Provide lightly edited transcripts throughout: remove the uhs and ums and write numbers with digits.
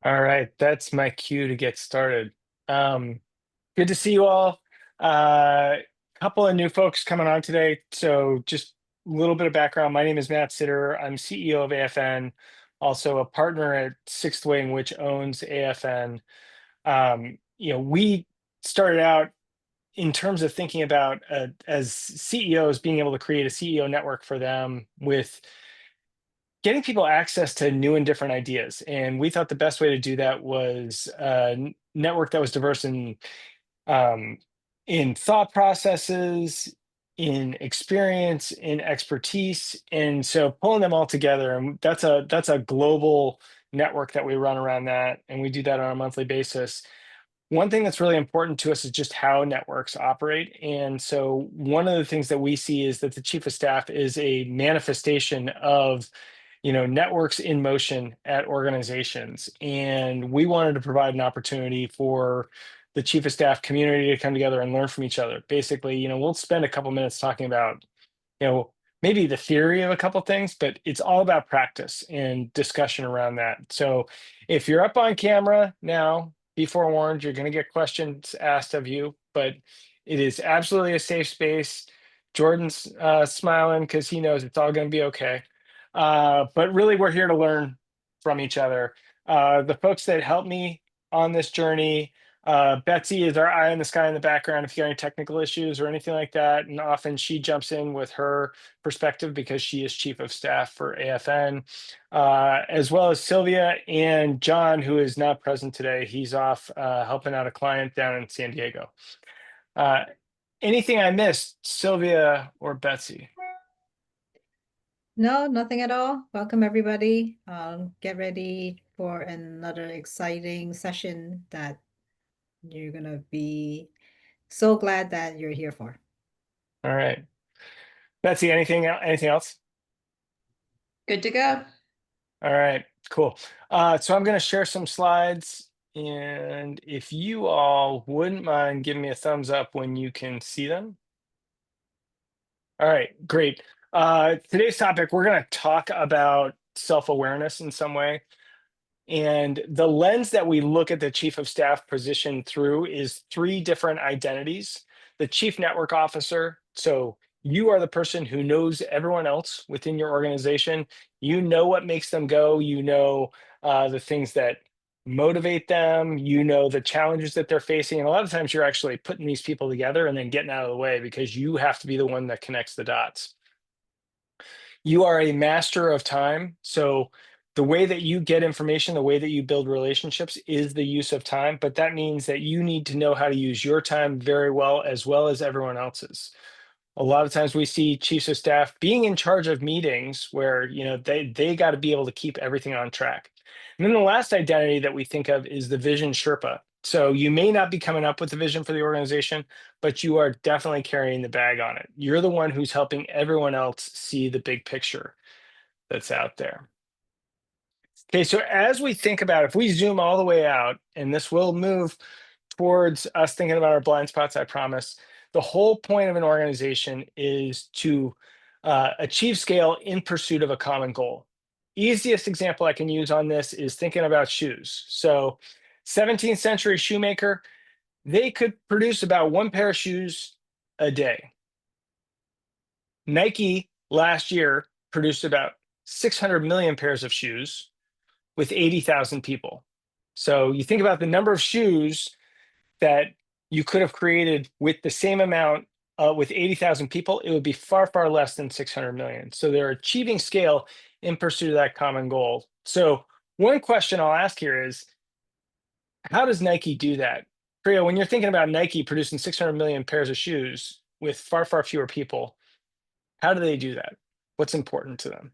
All right, that's my cue to get started. Um, Good to see you all. Couple of new folks coming on today. So just a little bit of background. My name is Matt Sitter. I'm CEO of AFN, also a partner at Sixth Wing, which owns AFN. We started out in terms of thinking about as CEOs being able to create a CEO network for them with getting people access to new and different ideas. And we thought the best way to do that was a network that was diverse um, in thought processes, in experience, in expertise. And so pulling them all together, and that's a global network that we run around that, and we do that on a monthly basis. One thing that's really important to us is just how networks operate. And so one of the things that we see is that the chief of staff is a manifestation of networks in motion at organizations. And we wanted to provide an opportunity for the chief of staff community to come together and learn from each other. Basically, we'll spend a couple minutes talking about, you know, maybe the theory of a couple things, but it's all about practice and discussion around that. So if you're up on camera now, be forewarned, you're going to get questions asked of you, but it is absolutely a safe space. Jordan's smiling because he knows it's all going to be okay. But really, we're here to learn from each other. The folks that helped me on this journey, Betsy is our eye in the sky in the background if you got any technical issues or anything like that. And often she jumps in with her perspective because she is chief of staff for AFN, as well as Sylvia and John, who is not present today. He's off helping out a client down in San Diego. Uh, Anything I missed, Sylvia or Betsy? No, nothing at all. Welcome, everybody. Get ready for another exciting session that you're going to be so glad that you're here for. All right. Betsy, anything else? Good to go. All right, cool. So I'm going to share some slides, and if you all wouldn't mind giving me a thumbs up when you can see them. All right, great. Today's topic, we're going to talk about self-awareness in some way. And the lens that we look at the chief of staff position through is three different identities. The chief network officer. So you are the person who knows everyone else within your organization. You know what makes them go. You know the things that motivate them. You know the challenges that they're facing. And a lot of times you're actually putting these people together and then getting out of the way because you have to be the one that connects the dots. You are a master of time. So the way that you get information, the way that you build relationships is the use of time, but that means that you need to know how to use your time very well as everyone else's. A lot of times we see chiefs of staff being in charge of meetings where, they got to be able to keep everything on track. And then the last identity that we think of is the vision Sherpa. So you may not be coming up with the vision for the organization, but you are definitely carrying the bag on it. You're the one who's helping everyone else see the big picture that's out there. Okay, so as we think about, if we zoom all the way out, and this will move towards us thinking about our blind spots, I promise. The whole point of an organization is to achieve scale in pursuit of a common goal. Easiest example I can use on this is thinking about shoes. So 17th century shoemaker, they could produce about one pair of shoes a day. Nike last year produced about 600 million pairs of shoes with 80,000 people. So you think about the number of shoes that you could have created with the same amount with 80,000 people, it would be far, far less than 600 million. So they're achieving scale in pursuit of that common goal. So one question I'll ask here is, how does Nike do that? Priya, when you're thinking about Nike producing 600 million pairs of shoes with far, far fewer people, how do they do that? What's important to them?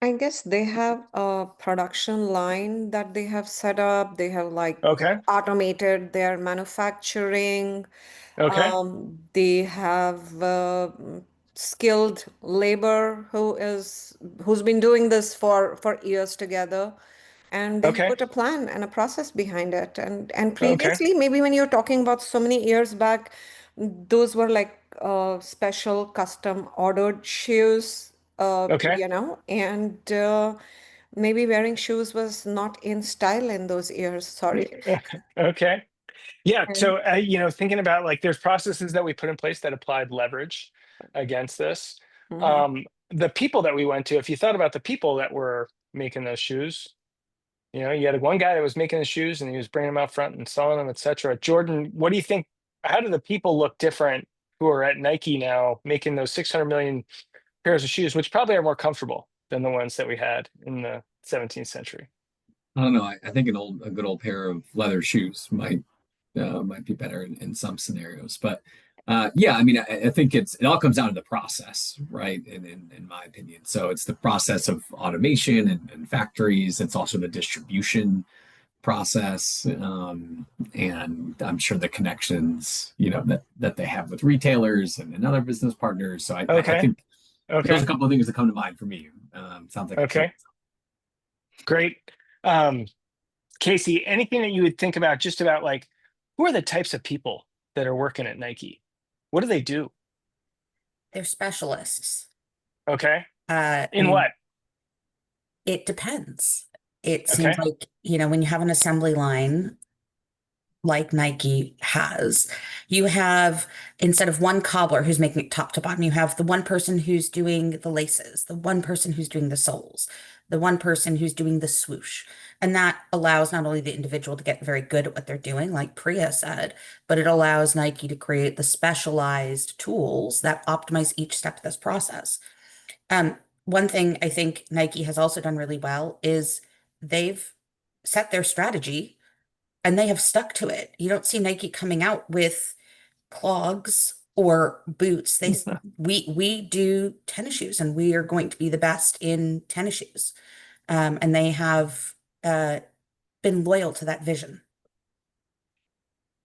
I guess they have a production line that they have set up. They have like Okay. automated their manufacturing. Okay. They have skilled labor who's been doing this for years together, and they have Okay. put a plan and a process behind it. And Okay. previously, maybe when you're talking about so many years back, those were like special custom ordered shoes, Okay. and Maybe wearing shoes was not in style in those years. Sorry. Okay. Yeah. And So, thinking about like there's processes that we put in place that applied leverage against this. mhm. Um, the people that we went to, if you thought about the people that were making those shoes, you had one guy that was making the shoes and he was bringing them out front and selling them, et cetera. Jordan, what do you think? How do the people look different who are at Nike now making those 600 million pairs of shoes, which probably are more comfortable than the ones that we had in the 17th century? I don't know. I think a good old pair of leather shoes might be better in some scenarios. But yeah, I mean, I think it all comes down to the process, right? In my opinion, so it's the process of automation and factories. It's also the distribution process, and I'm sure the connections, that they have with retailers and other business partners. So I Okay. think those are Okay. a couple of things that come to mind for me. Sounds like Okay. Great. Um, Casey, anything that you would think about just about like who are the types of people that are working at Nike? What do they do? They're specialists. Okay. I In mean, what? it depends. It seems Okay. like, when you have an assembly line like Nike has, you have, instead of one cobbler who's making it top to bottom, you have the one person who's doing the laces, the one person who's doing the soles, the one person who's doing the swoosh. And that allows not only the individual to get very good at what they're doing, like Priya said, but it allows Nike to create the specialized tools that optimize each step of this process. One thing I think Nike has also done really well is they've set their strategy and they have stuck to it. You don't see Nike coming out with clogs or boots. We do tennis shoes and we are going to be the best in tennis shoes. And they have uh, been loyal to that vision.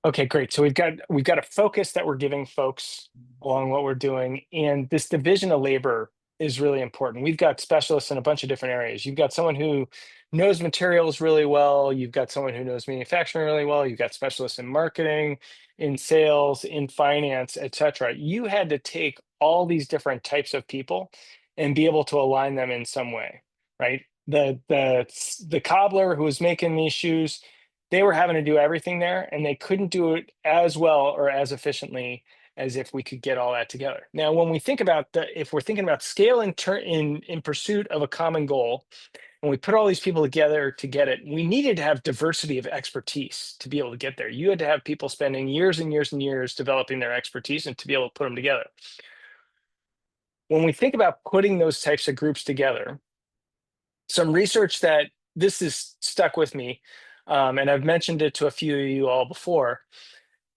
Okay, great. So we've got a focus that we're giving folks along what we're doing, and this division of labor is really important. We've got specialists in a bunch of different areas. You've got someone who knows materials really well. You've got someone who knows manufacturing really well. You've got specialists in marketing, in sales, in finance, et cetera. You had to take all these different types of people and be able to align them in some way, right? The cobbler who was making these shoes, they were having to do everything there and they couldn't do it as well or as efficiently as if we could get all that together. Now, when we think about if we're thinking about scale in pursuit of a common goal, and we put all these people together to get it, we needed to have diversity of expertise to be able to get there. You had to have people spending years and years and years developing their expertise and to be able to put them together. When we think about putting those types of groups together, some research that this is stuck with me, and I've mentioned it to a few of you all before.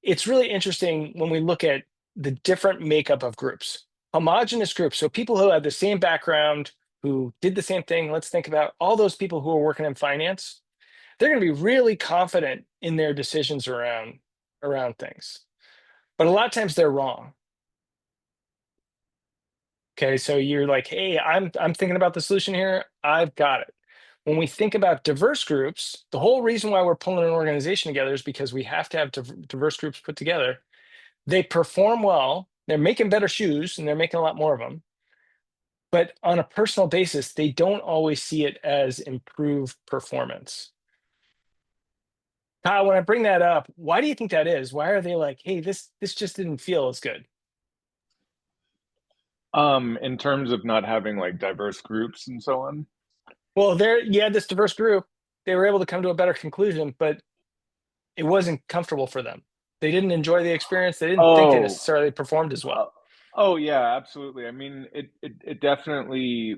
It's really interesting when we look at the different makeup of groups, homogenous groups. So people who have the same background, who did the same thing. Let's think about all those people who are working in finance. They're going to be really confident in their decisions around things, but a lot of times they're wrong. Okay, so you're like, hey, I'm thinking about the solution here. I've got it. When we think about diverse groups, the whole reason why we're pulling an organization together is because we have to have diverse groups put together. They perform well, they're making better shoes, and they're making a lot more of them. But on a personal basis, they don't always see it as improved performance. Kyle, when I bring that up, why do you think that is? Why are they like, hey, this just didn't feel as good? In terms of not having like diverse groups and so on. Well, there you had this diverse group. They were able to come to a better conclusion, but it wasn't comfortable for them. They didn't enjoy the experience. They didn't think they Oh, necessarily performed as well. oh yeah, absolutely. I mean, it definitely,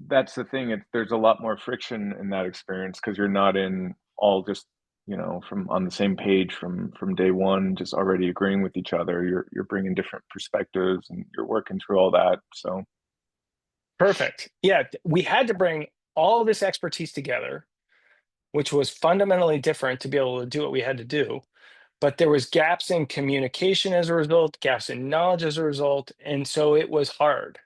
that's the thing. There's a lot more friction in that experience because you're not in all just, from on the same page from day one, just already agreeing with each other. You're bringing different perspectives and you're working through all that. So Perfect. Yeah, we had to bring all this expertise together, which was fundamentally different to be able to do what we had to do. But there was gaps in communication as a result, gaps in knowledge as a result, and so it was hard.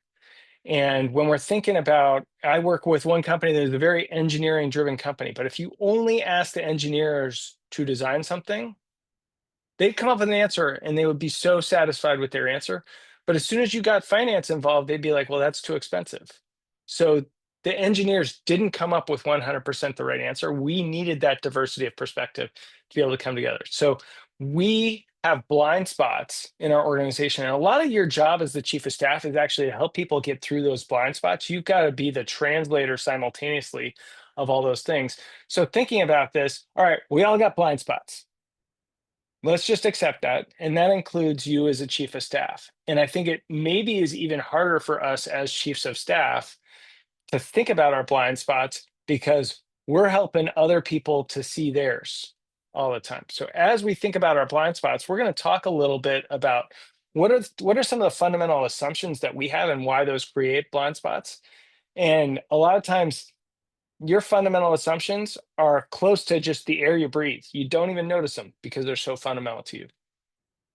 And when we're thinking about, I work with one company that is a very engineering driven company, but if you only ask the engineers to design something, they'd come up with an answer and they would be so satisfied with their answer. But as soon as you got finance involved, they'd be like, well, that's too expensive. So the engineers didn't come up with 100% the right answer. We needed that diversity of perspective to be able to come together. So we have blind spots in our organization. And a lot of your job as the chief of staff is actually to help people get through those blind spots. You've got to be the translator simultaneously of all those things. So thinking about this, all right, we all got blind spots. Let's just accept that. And that includes you as a chief of staff. And I think it maybe is even harder for us as chiefs of staff to think about our blind spots because we're helping other people to see theirs all the time. So as we think about our blind spots, we're going to talk a little bit about what are some of the fundamental assumptions that we have and why those create blind spots. And a lot of times your fundamental assumptions are close to just the air you breathe. You don't even notice them because they're so fundamental to you.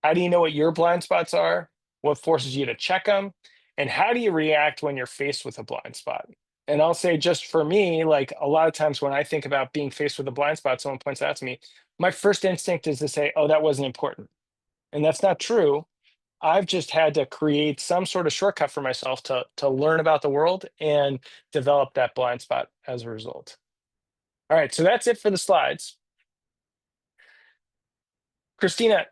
How do you know what your blind spots are? What forces you to check them? And how do you react when you're faced with a blind spot? And I'll say, just for me, like a lot of times when I think about being faced with a blind spot, someone points out to me, my first instinct is to say, oh, that wasn't important. And that's not true. I've just had to create some sort of shortcut for myself to learn about the world and develop that blind spot as a result. All right, so that's it for the slides. Christina,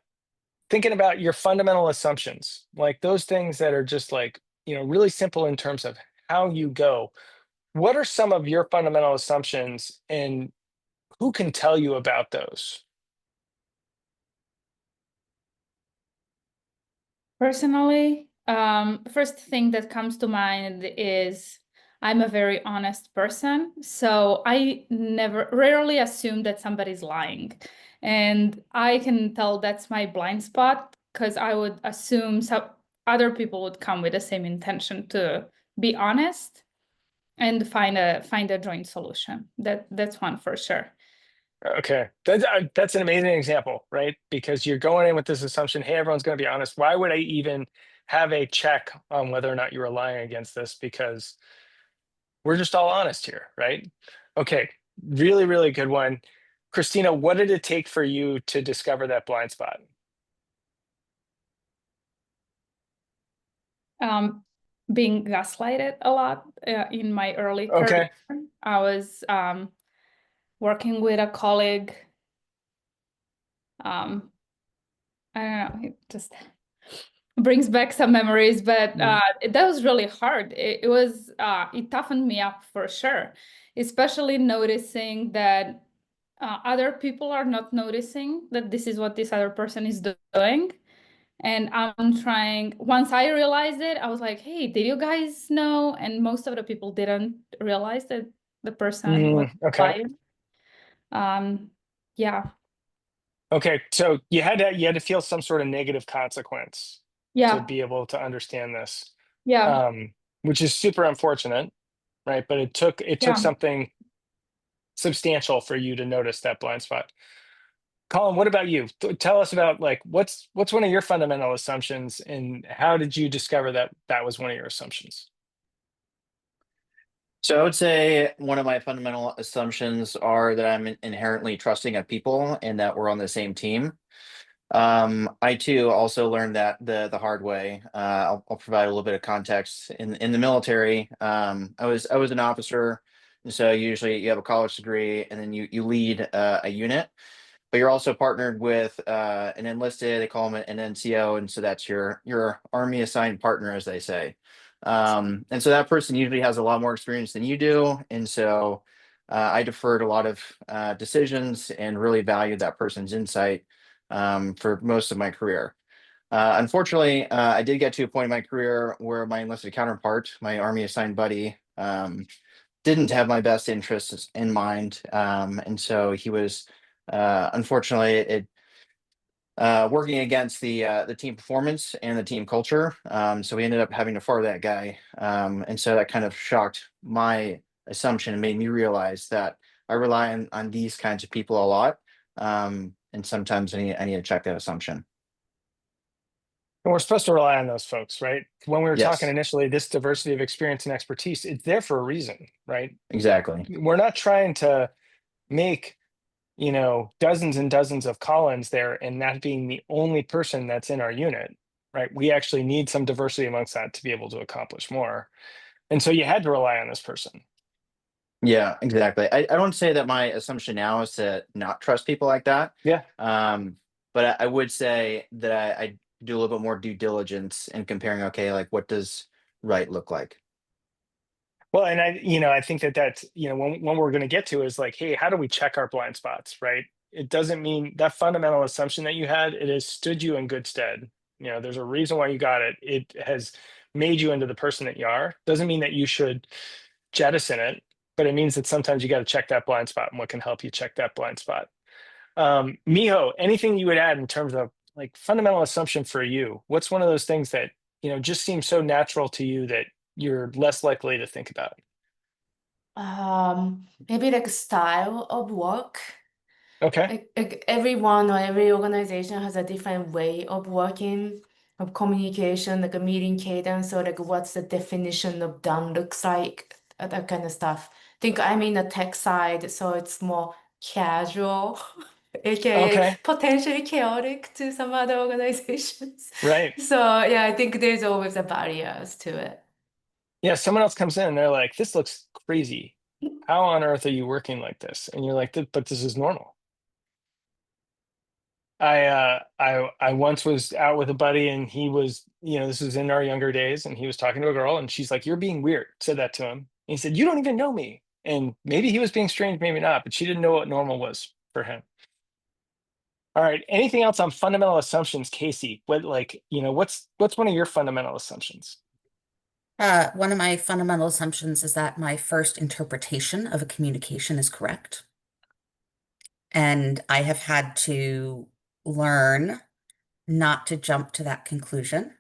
thinking about your fundamental assumptions, like those things that are just like, really simple in terms of how you go. What are some of your fundamental assumptions and who can tell you about those? Personally, first thing that comes to mind is I'm a very honest person, so I rarely assume that somebody's lying. And I can tell that's my blind spot because I would assume some other people would come with the same intention to be honest and find a joint solution. That's one for sure. Okay, that's an amazing example, right? Because you're going in with this assumption, hey, everyone's going to be honest. Why would I even have a check on whether or not you were lying against this? Because we're just all honest here, right? Okay, really, really good one. Christina, what did it take for you to discover that blind spot? Being gaslighted a lot in my early Okay. career. I was working with a colleague. I don't know, it just brings back some memories, but that was really hard. It toughened me up for sure, especially noticing that other people are not noticing that this is what this other person is doing. And I'm trying, once I realized it, I was like, hey, did you guys know? And most of the people didn't realize that the person was okay. lying. Yeah. Okay, so you had to feel some sort of negative consequence to Yeah. be able to understand this, Yeah. which is super unfortunate, right? But it took Yeah. something substantial for you to notice that blind spot. Colin, what about you? Tell us about like what's one of your fundamental assumptions and how did you discover that that was one of your assumptions? So I would say one of my fundamental assumptions are that I'm inherently trusting of people and that we're on the same team. I too also learned that the hard way. I'll provide a little bit of context. In the military, I was an officer, and so usually you have a college degree, and then you lead a unit, but you're also partnered with an enlisted. They call them an NCO, and so that's your army assigned partner, as they say. And so that person usually has a lot more experience than you do, and so I deferred a lot of decisions and really valued that person's insight for most of my career. Unfortunately, I did get to a point in my career where my enlisted counterpart, my army assigned buddy, didn't have my best interests in mind, and so he was unfortunately working against the team performance and the team culture. So we ended up having to fire that guy, and so that kind of shocked my assumption and made me realize that I rely on these kinds of people a lot, and sometimes I need to check that assumption. And we're supposed to rely on those folks, right? When we were talking Yes, initially, this diversity of experience and expertise, it's there for a reason, right? exactly. We're not trying to make, dozens and dozens of Collins there and that being the only person that's in our unit, right? We actually need some diversity amongst that to be able to accomplish more. And so you had to rely on this person. Yeah, exactly. I don't say that my assumption now is to not trust people like that. Yeah. But I would say that I do a little bit more due diligence in comparing, okay, like what does right look like? Well, and I think that's, when we're going to get to is like, hey, how do we check our blind spots, right? It doesn't mean that fundamental assumption that you had, it has stood you in good stead. There's a reason why you got it. It has made you into the person that you are. Doesn't mean that you should jettison it, but it means that sometimes you got to check that blind spot and what can help you check that blind spot. Miho, anything you would add in terms of like fundamental assumption for you? What's one of those things that, just seems so natural to you that you're less likely to think about? Maybe like style of work. Okay. Like everyone or every organization has a different way of working, of communication, like a meeting cadence, or like what's the definition of done looks like, that kind of stuff. I think I'm in the tech side, so it's more casual, aka Okay. potentially chaotic to some other organizations. Right. So yeah, I think there's always a barriers to it. Yeah. Someone else comes in and they're like, this looks crazy. How on earth are you working like this? And you're like, but this is normal. I once was out with a buddy and he was, this was in our younger days, and he was talking to a girl and she's like, you're being weird. Said that to him. And he said, you don't even know me. And maybe he was being strange, maybe not, but she didn't know what normal was for him. All right. Anything else on fundamental assumptions, Casey? What's one of your fundamental assumptions? One of my fundamental assumptions is that my first interpretation of a communication is correct. And I have had to learn not to jump to that conclusion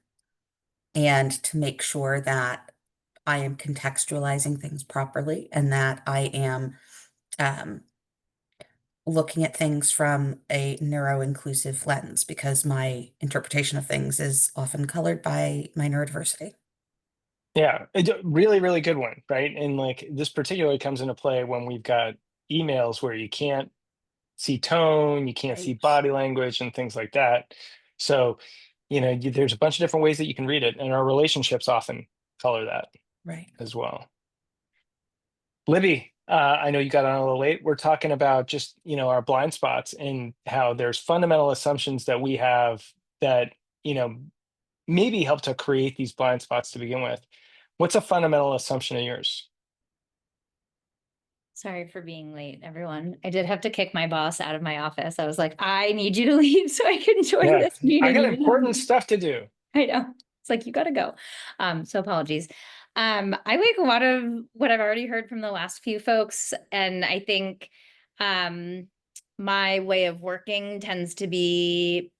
and to make sure that I am contextualizing things properly and that I am looking at things from a neuro-inclusive lens, because my interpretation of things is often colored by my neurodiversity. Yeah, really, really good one, right? And like this particularly comes into play when we've got emails where you can't see tone, you can't see Right. body language and things like that. So, there's a bunch of different ways that you can read it, and our relationships often color that Right. as well. Libby, I know you got on a little late. We're talking about just, our blind spots and how there's fundamental assumptions that we have that, maybe help to create these blind spots to begin with. What's a fundamental assumption of yours? Sorry for being late, everyone. I did have to kick my boss out of my office. I was like, I need you to leave so I can join Yeah, this meeting. I got even though- important stuff to do. I know. It's like, you got to go. So apologies. I like a lot of what I've already heard from the last few folks. And I think my way of working tends to be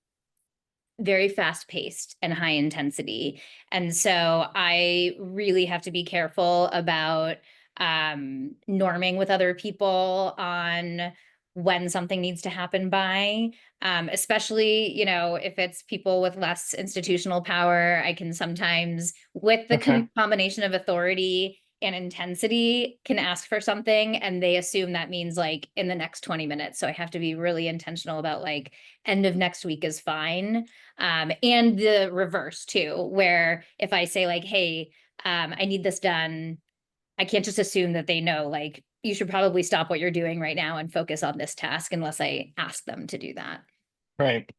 very fast paced and high intensity. And so I really have to be careful about norming with other people on when something needs to happen by, especially, if it's people with less institutional power. I can sometimes, with the Okay. combination of authority and intensity, can ask for something and they assume that means like in the next 20 minutes. So I have to be really intentional about like end of next week is fine. And the reverse too, where if I say like, hey, I need this done, I can't just assume that they know, like, you should probably stop what you're doing right now and focus on this task unless I ask them to do that. Right.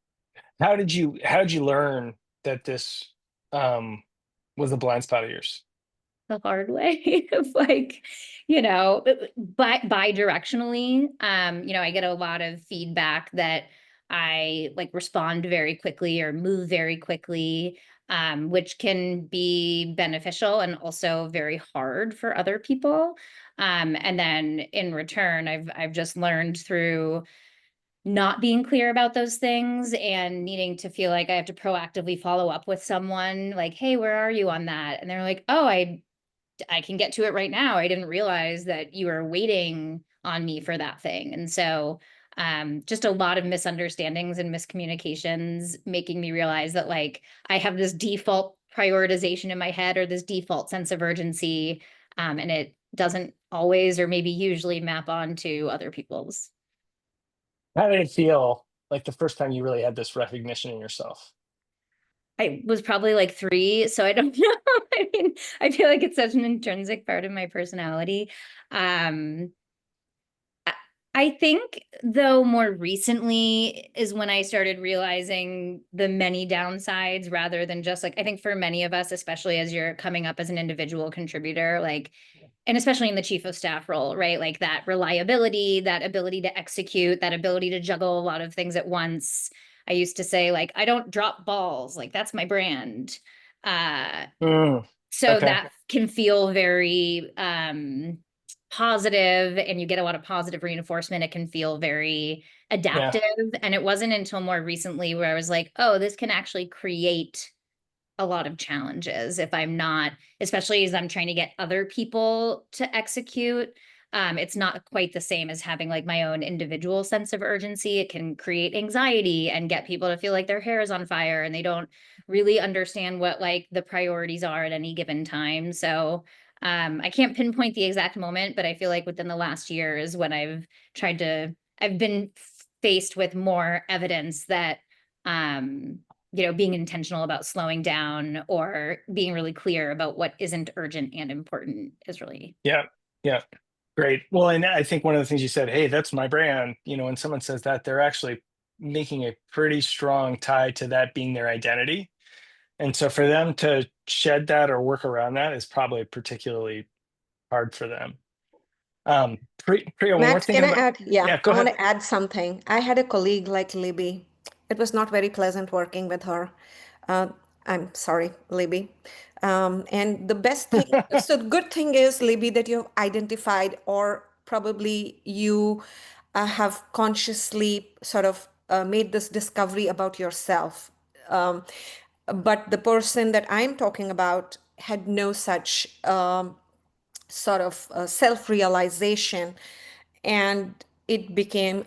How did you learn that this was a blind spot of yours? The hard way of like, bi-directionally, I get a lot of feedback that I like respond very quickly or move very quickly, which can be beneficial and also very hard for other people. And then in return, I've just learned through not being clear about those things and needing to feel like I have to proactively follow up with someone like, hey, where are you on that? And they're like, oh, I can get to it right now. I didn't realize that you were waiting on me for that thing. And so just a lot of misunderstandings and miscommunications making me realize that like I have this default prioritization in my head or this default sense of urgency, and it doesn't always or maybe usually map onto other people's. How did it feel like the first time you really had this recognition in yourself? I was probably like 3, so I don't know. I mean, I feel like it's such an intrinsic part of my personality. I think, though, more recently is when I started realizing the many downsides rather than just like, I think for many of us, especially as you're coming up as an individual contributor, like, and especially in the chief of staff role, right? Like that reliability, that ability to execute, that ability to juggle a lot of things at once. I used to say, like, I don't drop balls, like that's my brand. So Okay. that can feel very positive, and you get a lot of positive reinforcement. It can feel very adaptive. And it wasn't until more recently where I was like, oh, this can actually create a lot of challenges if I'm not, especially as I'm trying to get other people to execute. It's not quite the same as having like my own individual sense of urgency. It can create anxiety and get people to feel like their hair is on fire and they don't really understand what like the priorities are at any given time. So I can't pinpoint the exact moment, but I feel like within the last year is when I've been faced with more evidence that being intentional about slowing down or being really clear about what isn't urgent and important is really. Yeah. Great. Well, and I think one of the things you said, hey, that's my brand, when someone says that, they're actually making a pretty strong tie to that being their identity. And so for them to shed that or work around that is probably particularly hard for them. Priya, when we're Max, thinking can I about, add? Yeah, go I want ahead. to add something. I had a colleague like Libby. It was not very pleasant working with her. Uh, I'm sorry, Libby. And the best thing, so the good thing is, Libby, that you've identified, or probably you have consciously sort of made this discovery about yourself. But the person that I'm talking about had no such sort of self-realization, and it became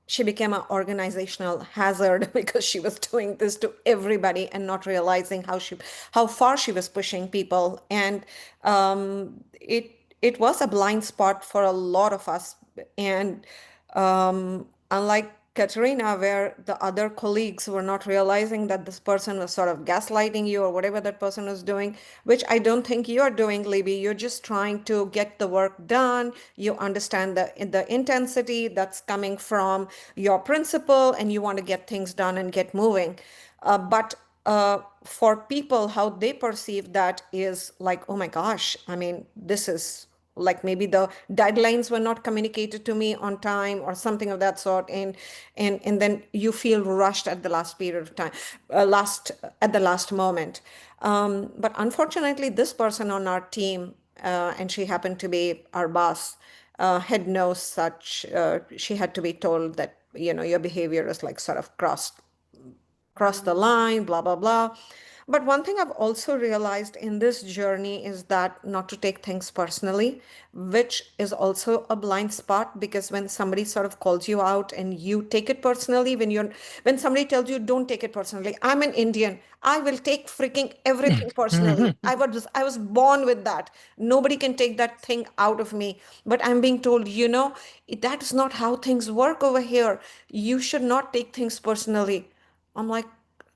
she became an organizational hazard because she was doing this to everybody and not realizing how far she was pushing people. And it was a blind spot for a lot of us. And unlike Katerina, where the other colleagues were not realizing that this person was sort of gaslighting you or whatever that person was doing, which I don't think you're doing, Libby. You're just trying to get the work done. You understand the intensity that's coming from your principal, and you want to get things done and get moving. But for people, how they perceive that is like, oh my gosh, I mean, this is like maybe the deadlines were not communicated to me on time or something of that sort, and then you feel rushed at the last period of time, at the last moment. But unfortunately, this person on our team, and she happened to be our boss, had no such. She had to be told that your behavior is like sort of cross the line, blah, blah, blah. But one thing I've also realized in this journey is that not to take things personally, which is also a blind spot, because when somebody sort of calls you out and you take it personally, when somebody tells you don't take it personally, I'm an Indian, I will take freaking everything personally. I was born with that. Nobody can take that thing out of me. But I'm being told, that is not how things work over here. You should not take things personally. I'm like,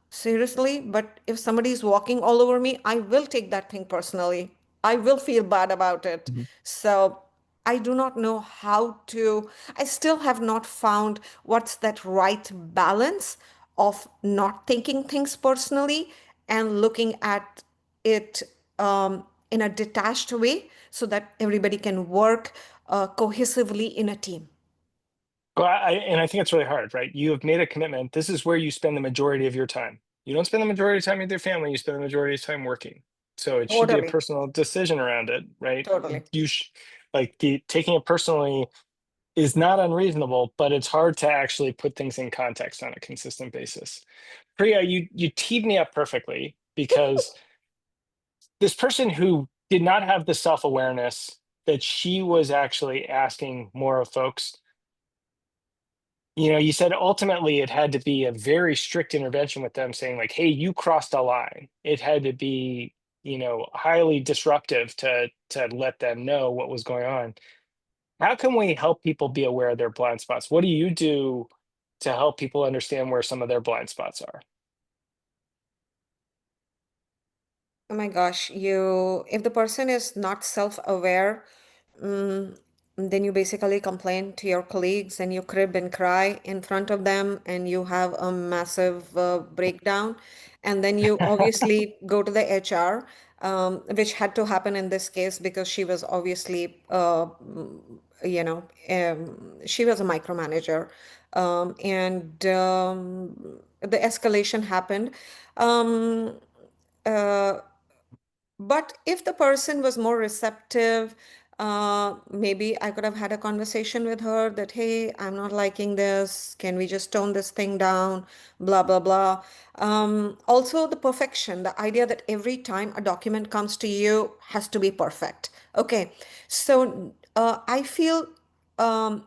seriously? But if somebody is walking all over me, I will take that thing personally. I will feel bad about it. So I do not know I still have not found what's that right balance of not taking things personally and looking at it in a detached way so that everybody can work cohesively in a team. Well, I think it's really hard, right? You have made a commitment. This is where you spend the majority of your time. You don't spend the majority of time with your family. You spend the majority of time working. So it should be a Totally. personal decision around it, right? Totally. Taking it personally is not unreasonable, but it's hard to actually put things in context on a consistent basis. Priya, you teed me up perfectly, because this person who did not have the self-awareness that she was actually asking more of folks, you said ultimately it had to be a very strict intervention with them, saying like, hey, you crossed a line. It had to be, highly disruptive to let them know what was going on. How can we help people be aware of their blind spots? What do you do to help people understand where some of their blind spots are? Oh my gosh, if the person is not self-aware, mm, then you basically complain to your colleagues and you crib and cry in front of them and you have a massive breakdown. And then you obviously go to the HR, which had to happen in this case because she was obviously, she was a micromanager. And the escalation happened. Um, uh, but if the person was more receptive, maybe I could have had a conversation with her that, hey, I'm not liking this. Can we just tone this thing down? Blah, blah, blah. Also, the perfection, the idea that every time a document comes to you has to be perfect. Okay. So I feel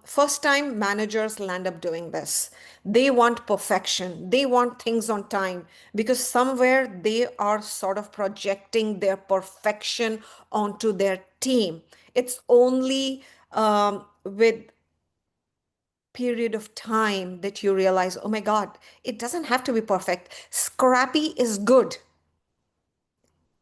first time managers land up doing this. They want perfection, they want things on time because somewhere they are sort of projecting their perfection onto their team. It's only with period of time that you realize, oh my God, it doesn't have to be perfect. Scrappy is good.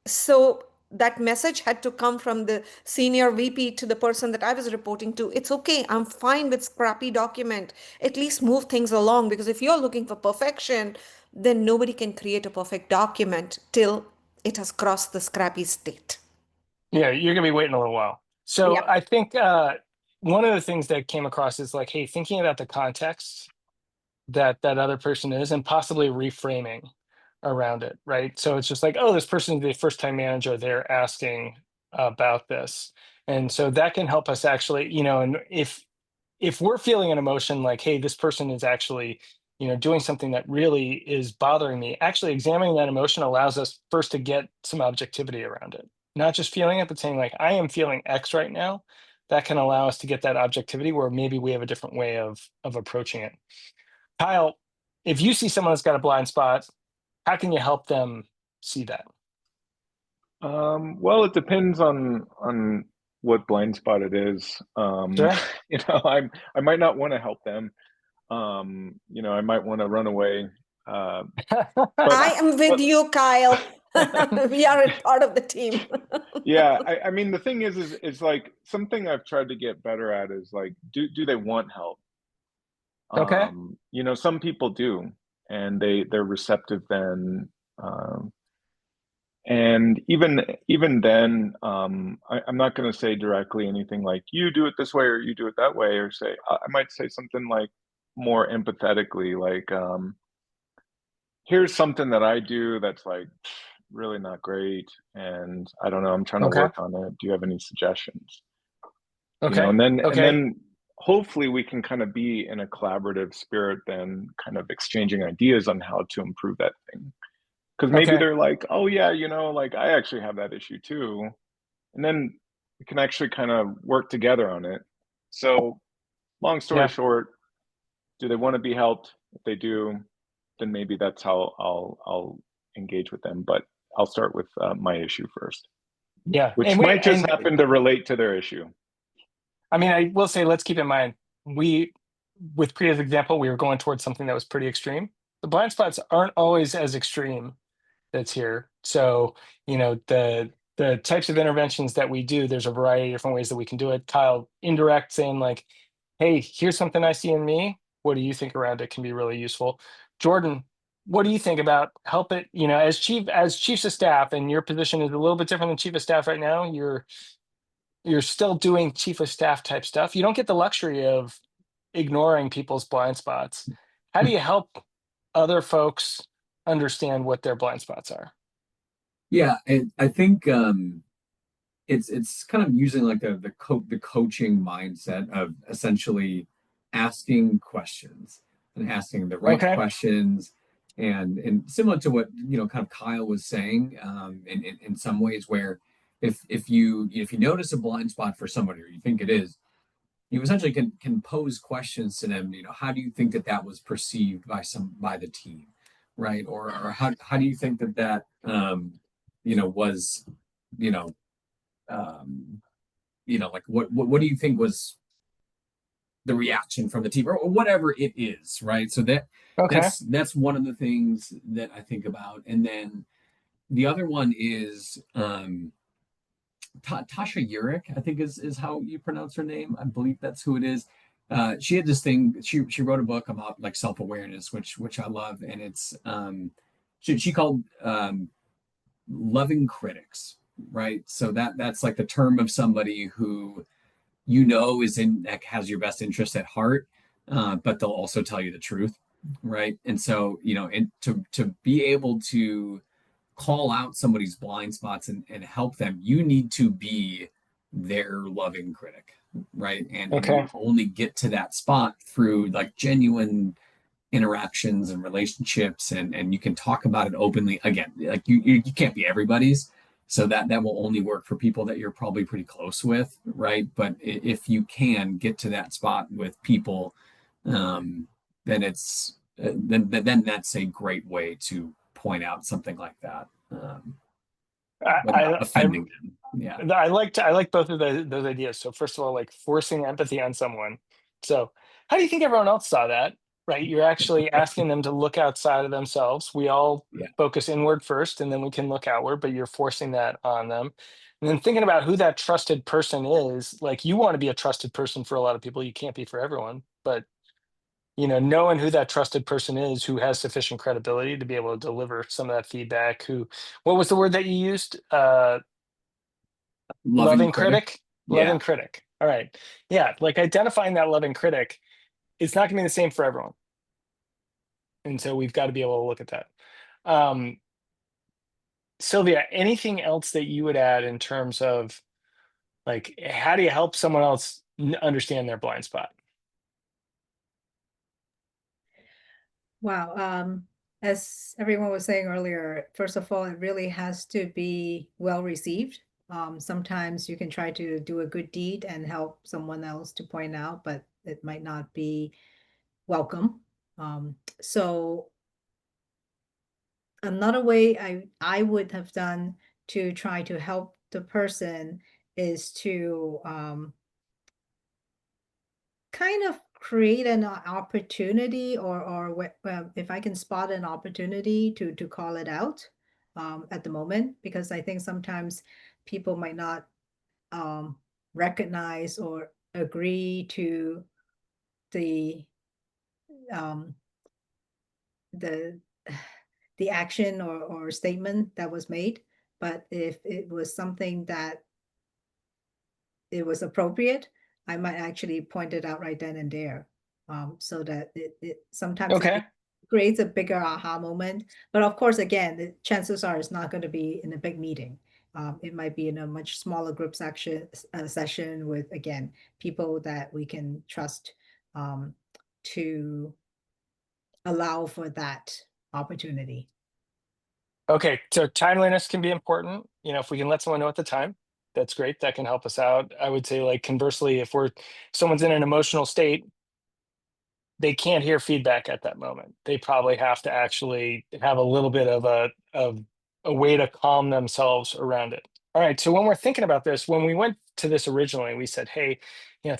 So that message had to come from the senior VP to the person that I was reporting to. It's okay. I'm fine with scrappy document. At least move things along because if you're looking for perfection, then nobody can create a perfect document till it has crossed the scrappy state. Yeah, you're gonna be waiting a little while. So Yep. I think one of the things that came across is like, hey, thinking about the context that that other person is and possibly reframing around it, right? So it's just like, oh, this person is the first time manager, they're asking about this. And so that can help us actually, and if we're feeling an emotion like, hey, this person is actually, doing something that really is bothering me, actually examining that emotion allows us first to get some objectivity around it. Not just feeling it, but saying like, I am feeling X right now. That can allow us to get that objectivity where maybe we have a different way of approaching it. Kyle, if you see someone that's got a blind spot, how can you help them see that? Well, it depends on what blind spot it is. Sure. I might not want to help them. I might want to run away. But I am with but you, Kyle. We are a part of the team. yeah, I mean the thing is like something I've tried to get better at is like do they want help? Okay. Some people do, and they're receptive then. And even then, I'm not going to say directly anything like you do it this way or you do it that way, or say I might say something like more empathetically, like here's something that I do that's like really not great, and I don't know, I'm trying to Okay. work on it. Do you have any suggestions? Okay. And then hopefully we can kind of be in a collaborative spirit, then kind of exchanging ideas on how to improve that thing. Because maybe Okay. they're like, oh yeah, like I actually have that issue too. And then we can actually kind of work together on it. So long story Yeah. short, do they want to be helped? If they do, then maybe that's how I'll engage with them. But I'll start with my issue first, Yeah. which might just happen to relate to their issue. I mean, I will say, let's keep in mind, with Priya's example, we were going towards something that was pretty extreme. The blind spots aren't always as extreme that's here. So, the types of interventions that we do, there's a variety of different ways that we can do it. Kyle, indirect, saying like, hey, here's something I see in me. What do you think around it can be really useful. Jordan, what do you think about help it, as chiefs of staff, and your position is a little bit different than chief of staff right now. You're still doing chief of staff type stuff. You don't get the luxury of ignoring people's blind spots. How do you help other folks understand what their blind spots are? Yeah, I think it's kind of using like the coaching mindset of essentially asking questions and asking the right Okay. questions, and similar to what kind of Kyle was saying, in some ways, where if you notice a blind spot for somebody, or you think it is, you essentially can pose questions to them. How do you think that was perceived by the team, right? Or how do you think that was, you know like what do you think was the reaction from the team, or whatever it is, right? So Okay. that's one of the things that I think about. And then the other one is Tasha Eurich, I think is how you pronounce her name. I believe that's who it is. She had this thing. She wrote a book about like self-awareness, which I love, and it's she called loving critics, right? So that's like the term of somebody who is in like has your best interest at heart, but they'll also tell you the truth, right? And so and to be able to call out somebody's blind spots and help them, you need to be their loving critic, right? And you Okay. only get to that spot through like genuine interactions and relationships, and you can talk about it openly. Again, like you can't be everybody's, so that will only work for people that you're probably pretty close with, right? But if you can get to that spot with people, then it's then that's a great way to point out something like that, without I offending them. Yeah. I like both of those ideas. So first of all, like forcing empathy on someone. So how do you think everyone else saw that? Right? You're actually asking them to look outside of themselves. We all Yeah. focus inward first, and then we can look outward, but you're forcing that on them. And then thinking about who that trusted person is, like you want to be a trusted person for a lot of people. You can't be for everyone, but knowing who that trusted person is who has sufficient credibility to be able to deliver some of that feedback. What was the word that you used? Loving Loving critic. critic? Yeah. Loving critic. All right. Yeah, like identifying that loving critic, it's not going to be the same for everyone. And so we've got to be able to look at that. Sylvia, anything else that you would add in terms of like, how do you help someone else understand their blind spot? Wow. As everyone was saying earlier, first of all, it really has to be well received. Sometimes you can try to do a good deed and help someone else to point out, but it might not be welcome. So another way I would have done to try to help the person is to kind of create an opportunity, or if I can spot an opportunity to call it out at the moment, because I think sometimes people might not recognize or agree to the um, the the action or statement that was made. But if it was something that it was appropriate, I might actually point it out right then and there. So that it sometimes it Okay. creates a bigger aha moment. But of course, again, the chances are it's not going to be in a big meeting. It might be in a much smaller group session with, again, people that we can trust to allow for that opportunity. Okay. So timeliness can be important. If we can let someone know at the time, that's great. That can help us out. I would say, like, conversely, if someone's in an emotional state, they can't hear feedback at that moment. They probably have to actually have a little bit of a way to calm themselves around it. All right. So when we're thinking about this, when we went to this originally, we said, hey,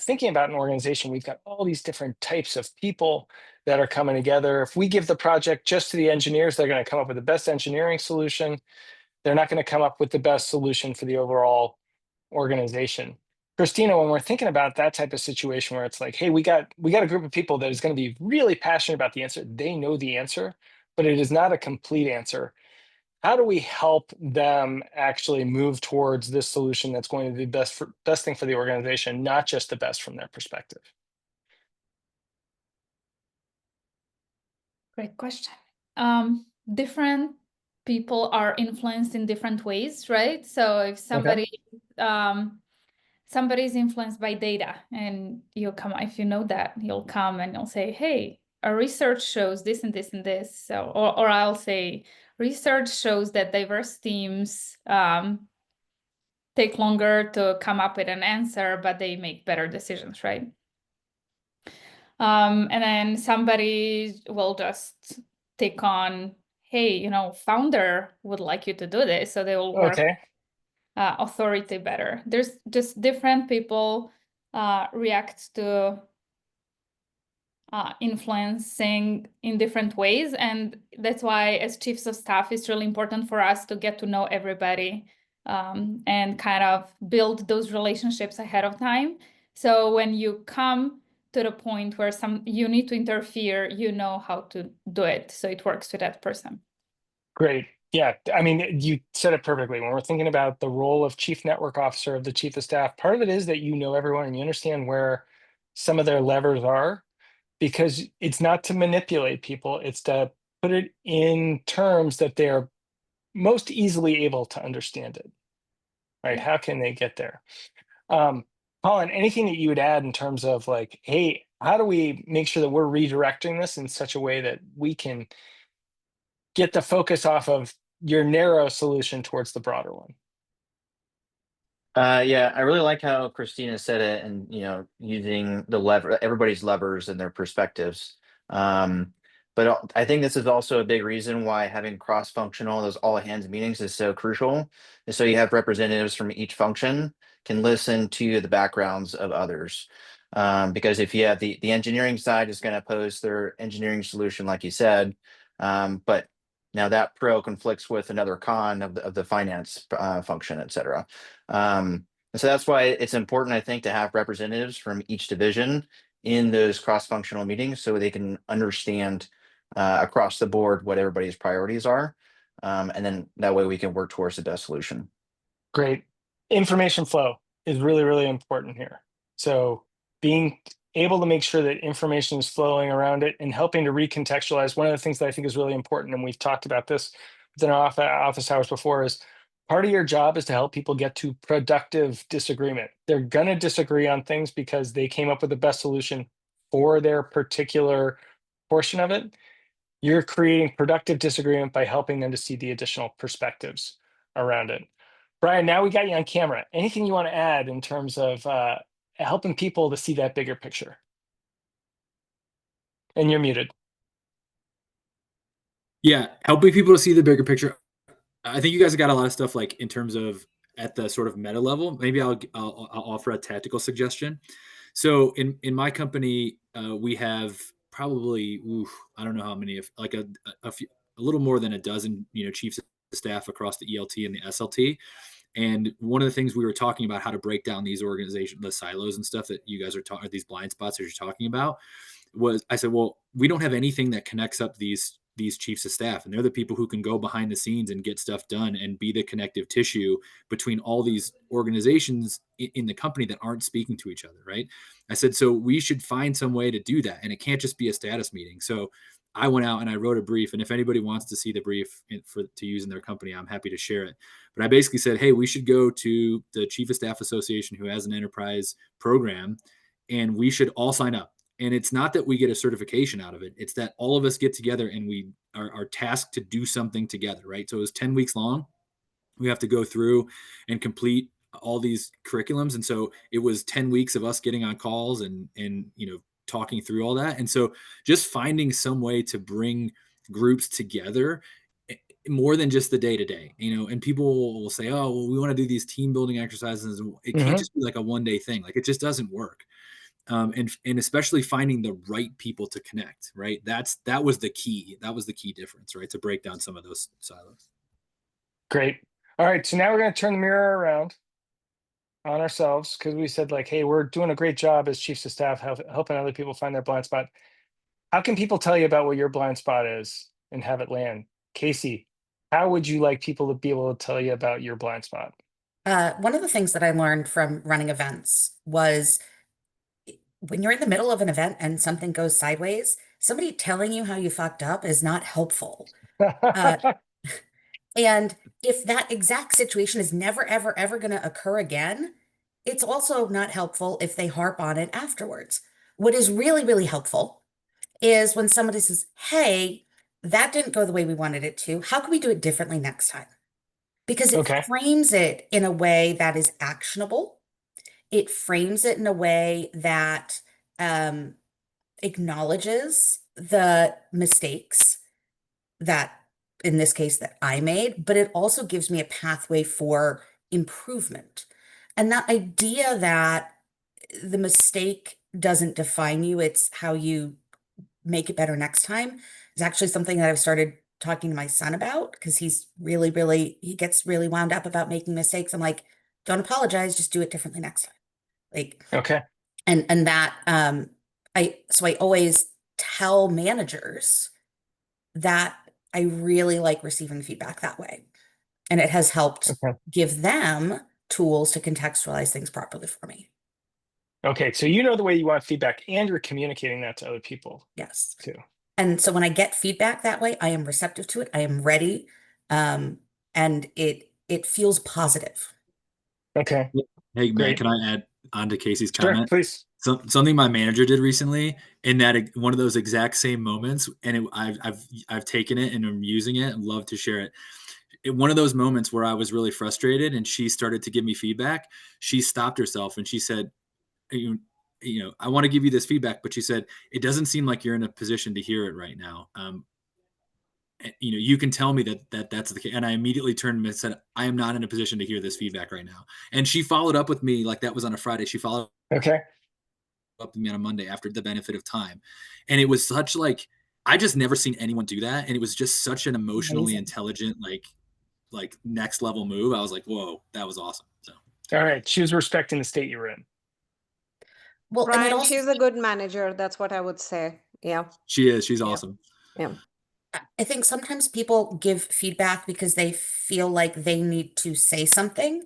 thinking about an organization, we've got all these different types of people that are coming together. If we give the project just to the engineers, they're going to come up with the best engineering solution. They're not going to come up with the best solution for the overall organization. Christina, when we're thinking about that type of situation where it's like, hey, we got a group of people that is going to be really passionate about the answer. They know the answer, but it is not a complete answer. How do we help them actually move towards this solution that's going to be best thing for the organization, not just the best from their perspective? Great question. Different people are influenced in different ways, right? So if somebody somebody's influenced by data, and if you know that, you'll come and you'll say, hey, our research shows this and this and this. So, or I'll say, research shows that diverse teams take longer to come up with an answer, but they make better decisions, right? And then somebody will just take on, hey, founder would like you to do this, so they will work authority better. There's just different people react to influencing in different ways. And that's why as chiefs of staff, it's really important for us to get to know everybody and kind of build those relationships ahead of time. So when you come to the point where you need to interfere, you know how to do it. So it works with that person. Great. Yeah, I mean, you said it perfectly. When we're thinking about the role of chief network officer of the chief of staff, part of it is that you know everyone and you understand where some of their levers are, because it's not to manipulate people, it's to put it in terms that they're most easily able to understand it, right? How can they get there? Colin, anything that you would add in terms of like, hey, how do we make sure that we're redirecting this in such a way that we can get the focus off of your narrow solution towards the broader one? Yeah, I really like how Christina said it, and using everybody's levers and their perspectives. But I think this is also a big reason why having cross-functional, those all hands meetings is so crucial. And so you have representatives from each function can listen to the backgrounds of others. Because if you have the engineering side is going to pose their engineering solution, like you said, but now that pro conflicts with another con of the finance function, et cetera. And so that's why it's important, I think, to have representatives from each division in those cross-functional meetings so they can understand across the board what everybody's priorities are. And then that way we can work towards the best solution. Great. Information flow is really, really important here. So being able to make sure that information is flowing around it and helping to recontextualize. One of the things that I think is really important, and we've talked about this within our office hours before, is part of your job is to help people get to productive disagreement. They're going to disagree on things because they came up with the best solution for their particular portion of it. You're creating productive disagreement by helping them to see the additional perspectives around it. Brian, now we got you on camera. Anything you want to add in terms of helping people to see that bigger picture? And you're muted. Yeah, helping people to see the bigger picture. I think you guys have got a lot of stuff like in terms of at the sort of meta level. Maybe I'll offer a tactical suggestion. So in my company, we have probably I don't know how many, like a little more than a dozen chiefs of staff across the ELT and the SLT. And one of the things we were talking about how to break down these organizations, the silos and stuff that you guys are talking, these blind spots that you're talking about, was I said, well, we don't have anything that connects up these chiefs of staff, and they're the people who can go behind the scenes and get stuff done and be the connective tissue between all these organizations in the company that aren't speaking to each other, right? I said, so we should find some way to do that, and it can't just be a status meeting. So I went out and I wrote a brief, and if anybody wants to see the brief to use in their company, I'm happy to share it. But I basically said, hey, we should go to the Chief of Staff Association who has an enterprise program, and we should all sign up. And it's not that we get a certification out of it. It's that all of us get together and we are tasked to do something together, right? So it was 10 weeks long. We have to go through and complete all these curriculums. And so it was 10 weeks of us getting on calls and talking through all that. And so just finding some way to bring groups together more than just the day-to-day, and people will say, oh, well, we want to do these team building exercises. It can't just be like a one-day thing. Like, it just doesn't work. And especially finding the right people to connect, right? That was the key. That was the key difference, right? To break down some of those silos. Great. All right. So now we're going to turn the mirror around on ourselves, because we said like, hey, we're doing a great job as chiefs of staff helping other people find their blind spot. How can people tell you about what your blind spot is and have it land? Casey, how would you like people to be able to tell you about your blind spot? One of the things that I learned from running events was when you're in the middle of an event and something goes sideways, somebody telling you how you fucked up is not helpful. And if that exact situation is never, ever, ever going to occur again, it's also not helpful if they harp on it afterwards. What is really, really helpful is when somebody says, hey, that didn't go the way we wanted it to. How can we do it differently next time? Because it frames it in a way that is actionable. It frames it in a way that acknowledges the mistakes that, in this case, that I made, but it also gives me a pathway for improvement. And that idea that the mistake doesn't define you, it's how you make it better next time is actually something that I've started talking to my son about, because he's really, he gets really wound up about making mistakes. I'm like, don't apologize, just do it differently next time. Like, Okay. and that, I always tell managers that I really like receiving feedback that way. And it has helped Okay. give them tools to contextualize things properly for me. Okay. So you know the way you want feedback, and you're communicating that to other people Yes. too. And so when I get feedback that way, I am receptive to it. I am ready. And it feels positive. Okay. Hey, Matt, Great. can I add on to Casey's Sure, comment? please. Something my manager did recently in that one of those exact same moments, and I've taken it and I'm using it and love to share it. One of those moments where I was really frustrated and she started to give me feedback, she stopped herself and she said, you know, I want to give you this feedback, but she said, it doesn't seem like you're in a position to hear it right now. You know, you can tell me that's the case. And I immediately turned and said, I am not in a position to hear this feedback right now. And she followed up with me, like that was on a Friday. She followed Okay. up with me on a Monday after the benefit of time. And it was such like, I just never seen anyone do that. And it was just such an emotionally Amazing. intelligent, like next level move. I was like, whoa, that was awesome. So All right. She was respecting the state you were in. Well, and it Brian, also, she's a good manager. That's what I would say. Yeah. she is, she's Yeah. awesome. Yeah. I think sometimes people give feedback because they feel like they need to say something.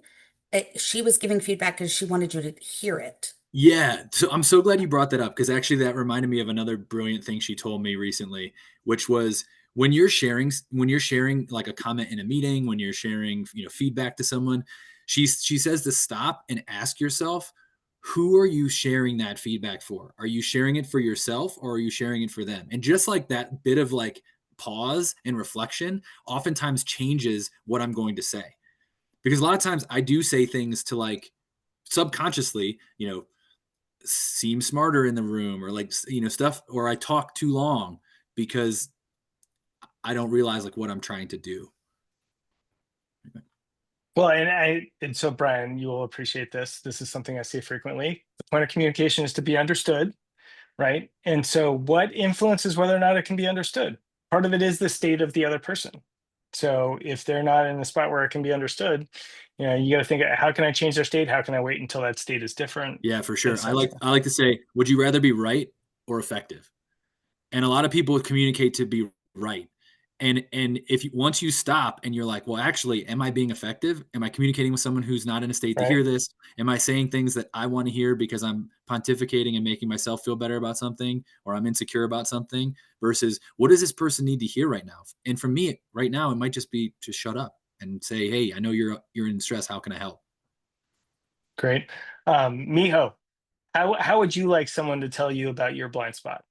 She was giving feedback because she wanted you to hear it. Yeah. So I'm so glad you brought that up, because actually that reminded me of another brilliant thing she told me recently, which was when you're sharing like a comment in a meeting, when you're sharing, you know, feedback to someone, she says to stop and ask yourself, who are you sharing that feedback for? Are you sharing it for yourself or are you sharing it for them? And just like that bit of like pause and reflection oftentimes changes what I'm going to say. Because a lot of times I do say things to like subconsciously, you know, seem smarter in the room, or like, you know, stuff, or I talk too long because I don't realize like what I'm trying to do. Well, and so Brian, you will appreciate this. This is something I say frequently. The point of communication is to be understood, right? And so what influences whether or not it can be understood? Part of it is the state of the other person. So if they're not in the spot where it can be understood, you know, you got to think, how can I change their state? How can I wait until that state is different? Yeah, for sure. I Etc. like to say, would you rather be right or effective? And a lot of people communicate to be right. And if you, once you stop and you're like, well, actually, am I being effective? Am I communicating with someone who's not in a state to Right. hear this? Am I saying things that I want to hear because I'm pontificating and making myself feel better about something, or I'm insecure about something, versus what does this person need to hear right now? And for me right now, it might just be to shut up and say, hey, I know you're in stress. How can I help? Great. Miho, how would you like someone to tell you about your blind spot?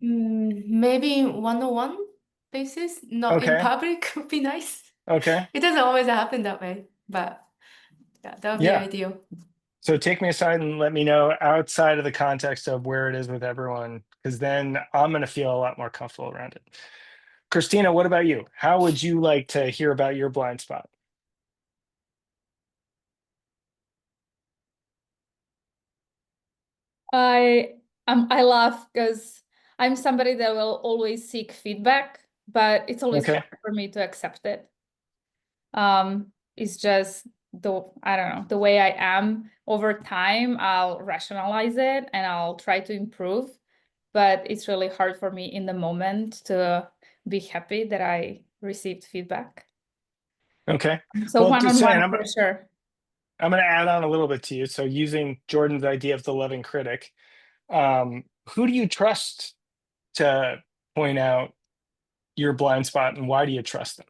Maybe one-on-one basis, not in Okay. public would be nice. Okay. It doesn't always happen that way, but yeah, that would be Yeah. ideal. So take me aside and let me know outside of the context of where it is with everyone, because then I'm going to feel a lot more comfortable around it. Christina, what about you? How would you like to hear about your blind spot? I laugh because I'm somebody that will always seek feedback, but it's always Okay. hard for me to accept it. It's just I don't know, the way I am. Over time, I'll rationalize it and I'll try to improve, but it's really hard for me in the moment to be happy that I received feedback. Okay. So Well, just saying, one-on-one for sure. I'm going to add on a little bit to you. So using Jordan's idea of the loving critic, who do you trust to point out your blind spot, and why do you trust them?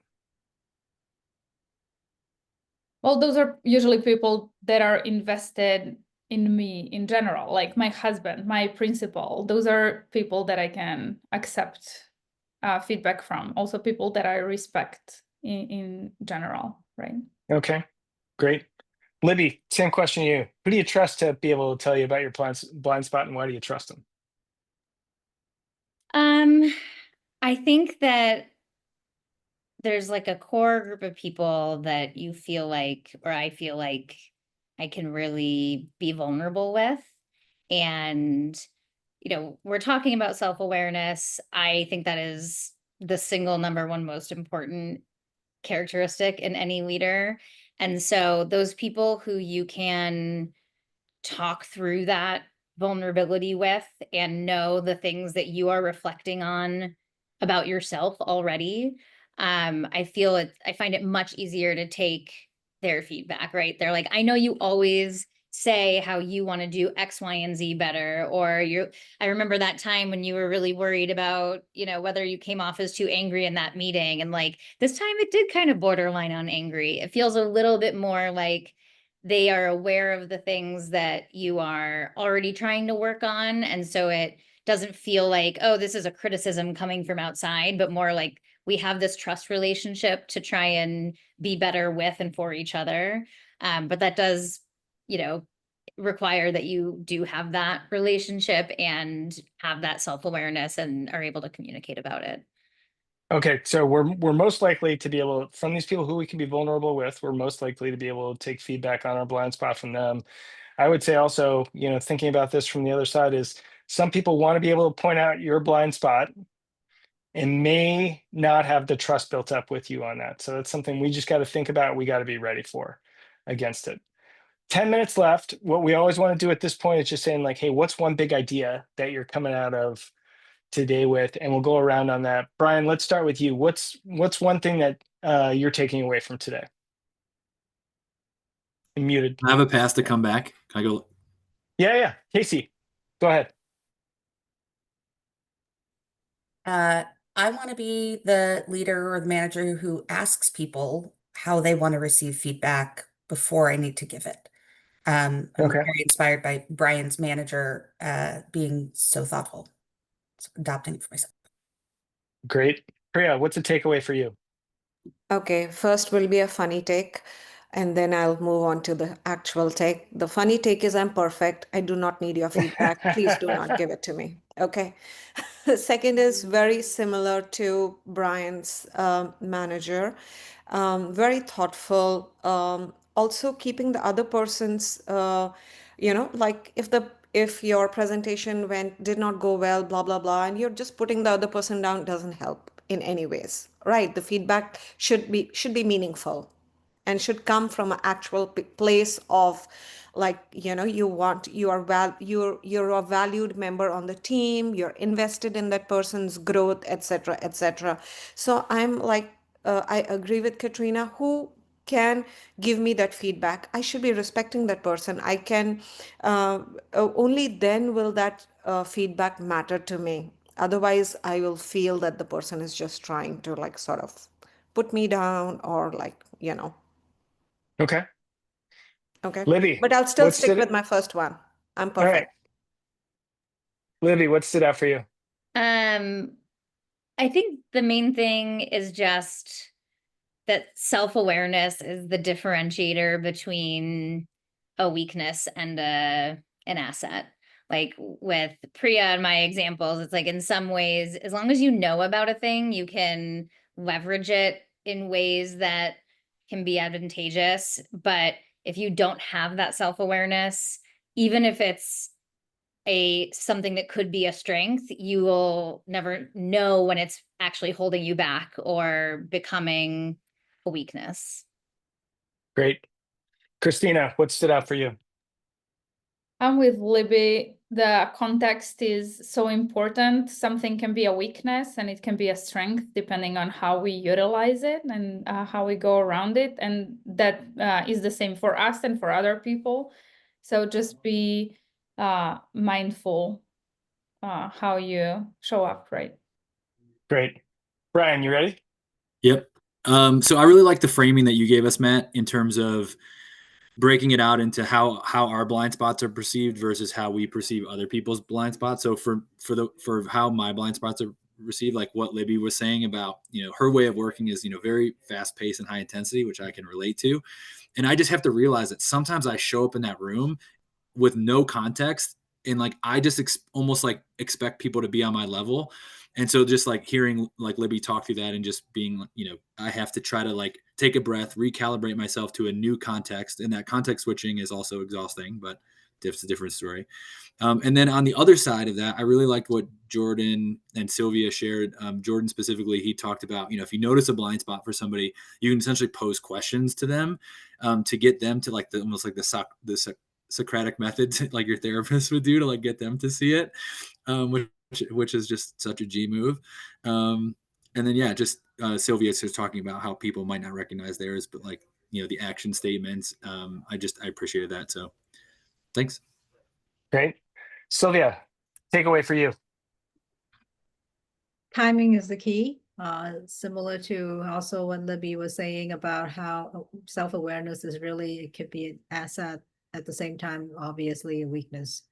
Well, those are usually people that are invested in me in general, like my husband, my principal. Those are people that I can accept feedback from. Also people that I respect in general, right? Okay, great. Libby, same question to you. Who do you trust to be able to tell you about your blind spot, and why do you trust them? I think that there's like a core group of people that you feel like, or I feel like I can really be vulnerable with. And, we're talking about self-awareness. I think that is the single number one most important characteristic in any leader. And so those people who you can talk through that vulnerability with and know the things that you are reflecting on about yourself already, I find it much easier to take their feedback, right? They're like, I know you always say how you want to do X, Y, and Z better, or I remember that time when you were really worried about, whether you came off as too angry in that meeting. And like this time it did kind of borderline on angry. It feels a little bit more like they are aware of the things that you are already trying to work on. And so it doesn't feel like, oh, this is a criticism coming from outside, but more like we have this trust relationship to try and be better with and for each other. But that does, require that you do have that relationship and have that self-awareness and are able to communicate about it. Okay, so we're most likely to be able, from these people who we can be vulnerable with, we're most likely to be able to take feedback on our blind spot from them. I would say also, thinking about this from the other side is some people want to be able to point out your blind spot and may not have the trust built up with you on that. So that's something we just got to think about. We got to be ready for against it. 10 minutes left. What we always want to do at this point is just saying like, hey, what's one big idea that you're coming out of today with? And we'll go around on that. Brian, let's start with you. What's one thing that you're taking away from today? You're muted. I have a pass to come back. Can I go? Yeah. Casey, go ahead. I want to be the leader or the manager who asks people how they want to receive feedback before I need to give it. I'm Okay. very inspired by Brian's manager being so thoughtful, so adopting it for myself. Great. Priya, what's a takeaway for you? Okay, first will be a funny take, and then I'll move on to the actual take. The funny take is I'm perfect. I do not need your feedback. Please do not give it to me. Okay. The second is very similar to Brian's manager. Very thoughtful. Also keeping the other person's, like if your presentation did not go well, blah blah blah, and you're just putting the other person down doesn't help in any ways, right? The feedback should be meaningful and should come from an actual place of like you're a valued member on the team, you're invested in that person's growth, etc., etc. So I'm like, I agree with Katrina. Who can give me that feedback? I should be respecting that person. I can only then will that feedback matter to me. Otherwise I will feel that the person is just trying to like sort of put me down or like. Okay. Okay. Libby, But I'll still what stick stood with my first one. I'm All right. perfect. Libby, what stood out for you? I think the main thing is just that self-awareness is the differentiator between a weakness and an asset. Like with Priya and my examples, it's like in some ways, as long as you know about a thing, you can leverage it in ways that can be advantageous. But if you don't have that self-awareness, even if it's something that could be a strength, you will never know when it's actually holding you back or becoming a weakness. Great. Christina, what stood out for you? I'm with Libby. The context is so important. Something can be a weakness and it can be a strength depending on how we utilize it and how we go around it. And that is the same for us and for other people. So just be mindful how you show up, right? Great. Brian, you ready? Yep. So I really like the framing that you gave us, Matt, in terms of breaking it out into how our blind spots are perceived versus how we perceive other people's blind spots. So for how my blind spots are received, like what Libby was saying about, her way of working is, very fast paced and high intensity, which I can relate to. And I just have to realize that sometimes I show up in that room with no context and like I just almost like expect people to be on my level. And so just like hearing like Libby talk through that and just being, you know, I have to try to like take a breath, recalibrate myself to a new context. And that context switching is also exhausting, but it's a different story. And then on the other side of that, I really liked what Jordan and Sylvia shared. Jordan specifically, he talked about, you know, if you notice a blind spot for somebody, you can essentially pose questions to them to get them to like almost like the Socratic method, like your therapist would do, to like get them to see it, which is just such a G move. And then, yeah, just Sylvia's just talking about how people might not recognize theirs, but like, you know, the action statements. I appreciated that. So thanks. Great. Sylvia, takeaway for you. Timing is the key. Similar to also what Libby was saying about how self-awareness is really, it could be an asset at the same time, obviously a weakness.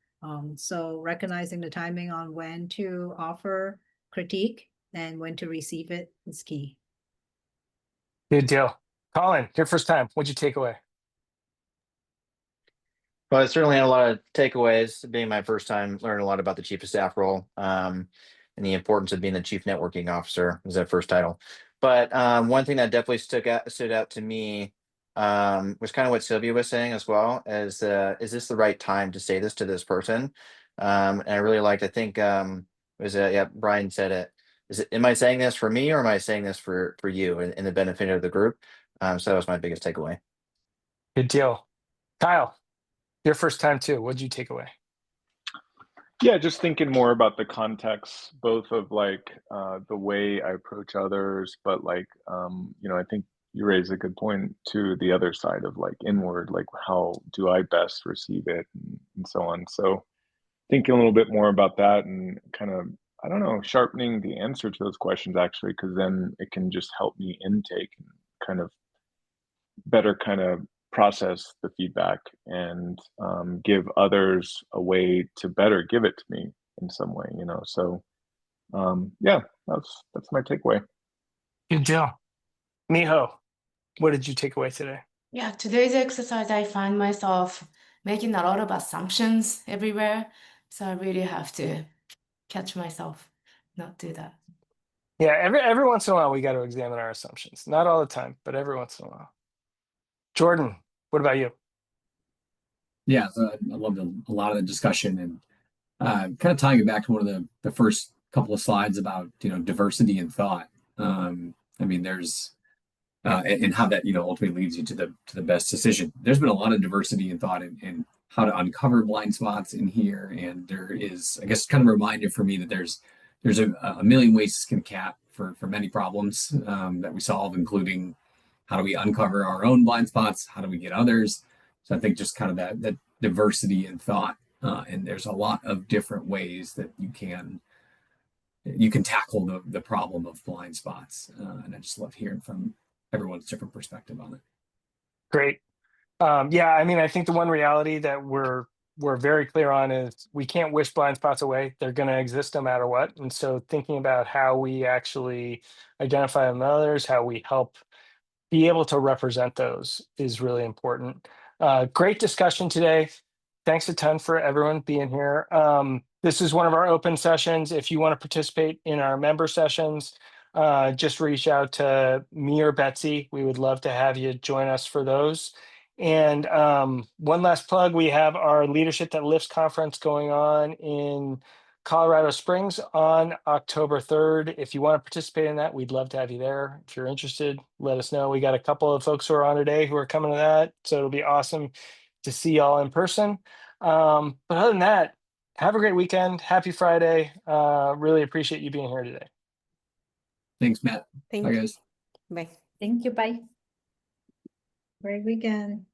So recognizing the timing on when to offer critique and when to receive it is key. Good deal. Colin, your first time. What'd you take away? Well, I certainly had a lot of takeaways. Being my first time, learned a lot about the chief of staff role, and the importance of being the chief networking officer was that first title. But one thing that definitely stood out to me was kind of what Sylvia was saying as well. Is this the right time to say this to this person? And I really liked. I think Brian said it. Am I saying this for me, or am I saying this for you and the benefit of the group? So that was my biggest takeaway. Good deal. Kyle, your first time too. What'd you take away? Yeah, just thinking more about the context, both of like the way I approach others, but like you know, I think you raise a good point to the other side of like inward, like how do I best receive it and so on. So thinking a little bit more about that and kind of, I don't know, sharpening the answer to those questions actually, because then it can just help me intake and kind of better kind of process the feedback and give others a way to better give it to me in some way, you know. So yeah, that's my takeaway. Good deal. Miho, what did you take away today? Yeah, today's exercise, I find myself making a lot of assumptions everywhere. So I really have to catch myself, not do that. Yeah, every once in a while we got to examine our assumptions. Not all the time, but every once in a while. Jordan, what about you? Yeah, so I loved a lot of the discussion, and kind of tying it back to one of the first couple of slides about, you know, diversity in thought. I mean, there's and how that, you know, ultimately leads you to the best decision. There's been a lot of diversity in thought in how to uncover blind spots in here, and there is, I guess, kind of a reminder for me that there's a million ways to skin a cat for many problems that we solve, including how do we uncover our own blind spots, how do we get others. So I think just kind of that diversity in thought, and there's a lot of different ways that you can tackle the problem of blind spots, and I just love hearing from everyone's different perspective on it. Great. Yeah, I mean, I think the one reality that we're very clear on is we can't wish blind spots away. They're going to exist no matter what. And so thinking about how we actually identify them in others, how we help be able to represent those is really important. Great discussion today. Thanks a ton for everyone being here. This is one of our open sessions. If you want to participate in our member sessions, just reach out to me or Betsy. We would love to have you join us for those. And one last plug, we have our Leadership That Lifts conference going on in Colorado Springs on October 3rd. If you want to participate in that, we'd love to have you there. If you're interested, let us know. We got a couple of folks who are on today who are coming to that. So it'll be awesome to see y'all in person. But other than that, have a great weekend. Happy Friday. Really appreciate you being here today. Thanks, Matt. Thank Bye, you. guys. Bye. Thank you. Bye. Great weekend.